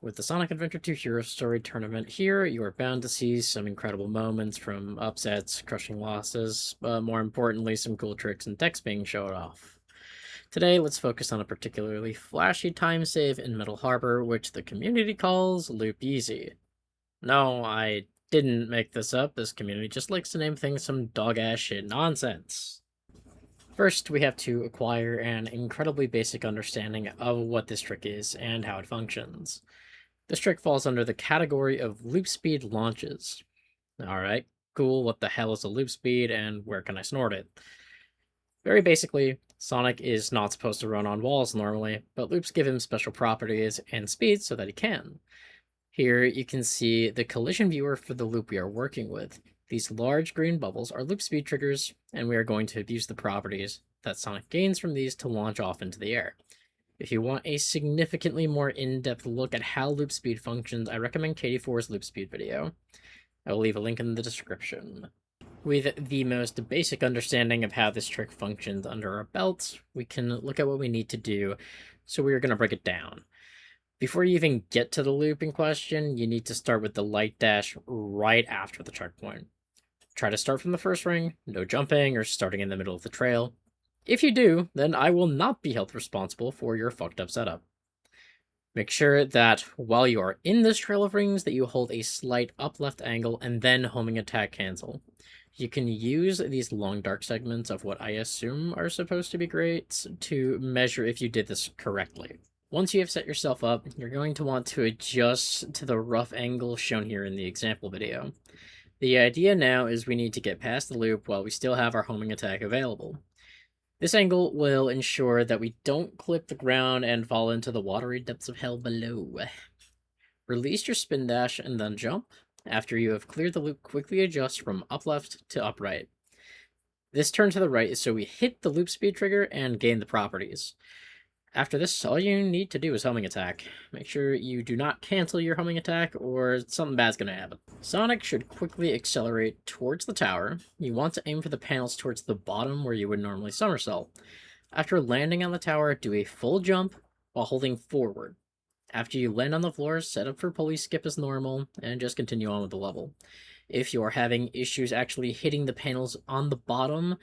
With the Sonic Adventure 2 Hero Story Tournament here, you are bound to see some incredible moments from upsets, crushing losses, but more importantly, some cool tricks and decks being showed off. Today, let's focus on a particularly flashy time save in Metal Harbor, which the community calls Loop Yeezy. No, I didn't make this up. This community just likes to name things some dog-ass shit nonsense. First, we have to acquire an incredibly basic understanding of what this trick is and how it functions. This trick falls under the category of loop speed launches. Alright, cool, what the hell is a loop speed and where can I snort it? Very basically, Sonic is not supposed to run on walls normally, but loops give him special properties and speed so that he can. Here you can see the collision viewer for the loop we are working with. These large green bubbles are loop speed triggers, and we are going to abuse the properties that Sonic gains from these to launch off into the air. If you want a significantly more in-depth look at how loop speed functions, I recommend Katie4's loop speed video. I will leave a link in the description. With the most basic understanding of how this trick functions under our belts, we can look at what we need to do, so we are going to break it down. Before you even get to the loop in question, you need to start with the light dash right after the checkpoint. Try to start from the first ring, no jumping or starting in the middle of the trail. If you do, then I will not be held responsible for your fucked up setup. Make sure that while you are in this trail of rings that you hold a slight up left angle and then homing attack cancel. You can use these long dark segments of what I assume are supposed to be greats to measure if you did this correctly. Once you have set yourself up, you're going to want to adjust to the rough angle shown here in the example video. The idea now is we need to get past the loop while we still have our homing attack available. This angle will ensure that we don't clip the ground and fall into the watery depths of hell below. Release your spin dash and then jump. After you have cleared the loop, quickly adjust from up left to up right. This turn to the right is so we hit the loop speed trigger and gain the properties. After this, all you need to do is homing attack. Make sure you do not cancel your homing attack or something bad's going to happen. Sonic should quickly accelerate towards the tower. You want to aim for the panels towards the bottom where you would normally somersault. After landing on the tower, do a full jump while holding forward. After you land on the floor, set up for pulley skip as normal, and just continue on with the level. If you are having issues actually hitting the panels on the bottom,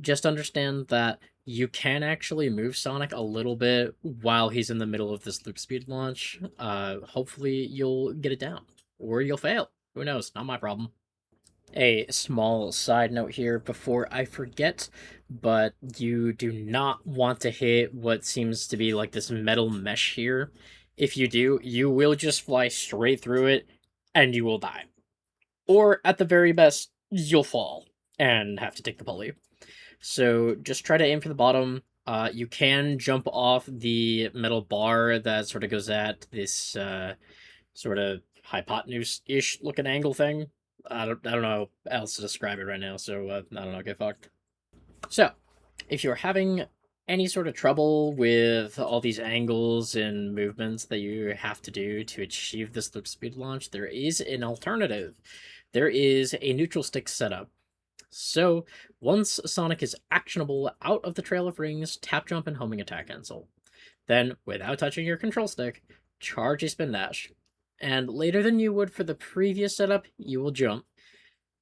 just understand that you can actually move Sonic a little bit while he's in the middle of this loop speed launch. Hopefully you'll get it down, or you'll fail. Who knows? Not my problem. A small side note here before I forget, but you do not want to hit what seems to be like this metal mesh here. If you do, you will just fly straight through it, and you will die. Or, at the very best, you'll fall and have to take the pulley. So just try to aim for the bottom. You can jump off the metal bar that sort of goes at this sort of hypotenuse-ish looking angle thing. I don't know how else to describe it right now, so I don't know, get fucked. So, if you're having any sort of trouble with all these angles and movements that you have to do to achieve this loop speed launch, there is an alternative. There is a neutral stick setup. So, once Sonic is actionable out of the trail of rings, tap jump and homing attack cancel. Then, without touching your control stick, charge a spin dash. And later than you would for the previous setup, you will jump.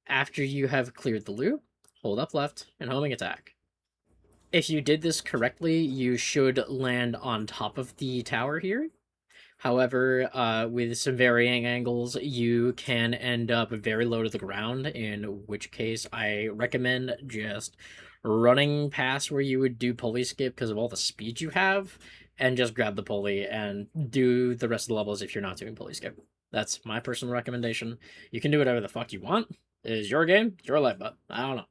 After you have cleared the loop, hold up left and homing attack. If you did this correctly, you should land on top of the tower here. However, with some varying angles, you can end up very low to the ground, in which case I recommend just running past where you would do pulley skip because of all the speed you have, and just grab the pulley and do the rest of the levels if you're not doing pulley skip. That's my personal recommendation. You can do whatever the fuck you want. It is your game, it's your life, but I don't know.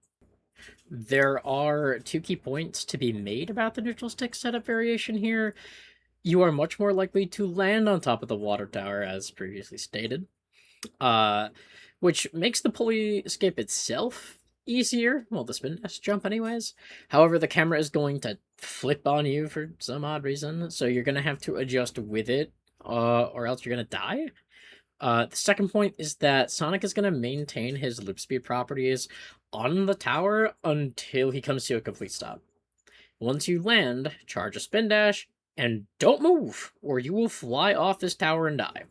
There are two key points to be made about the neutral stick setup variation here. You are much more likely to land on top of the water tower, as previously stated, which makes the pulley skip itself easier. Well, the spin dash jump anyways. However, the camera is going to flip on you for some odd reason, so you're going to have to adjust with it, or else you're going to die. The second point is that Sonic is going to maintain his loop speed properties on the tower until he comes to a complete stop. Once you land, charge a spin dash, and don't move, or you will fly off this tower and die.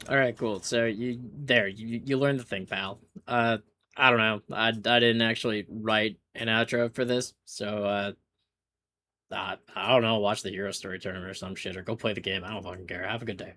All right, cool. So you learned the thing, pal. I don't know. I didn't actually write an outro for this, so I don't know. Watch the Hero Story tournament or some shit, or go play the game. I don't fucking care. Have a good day.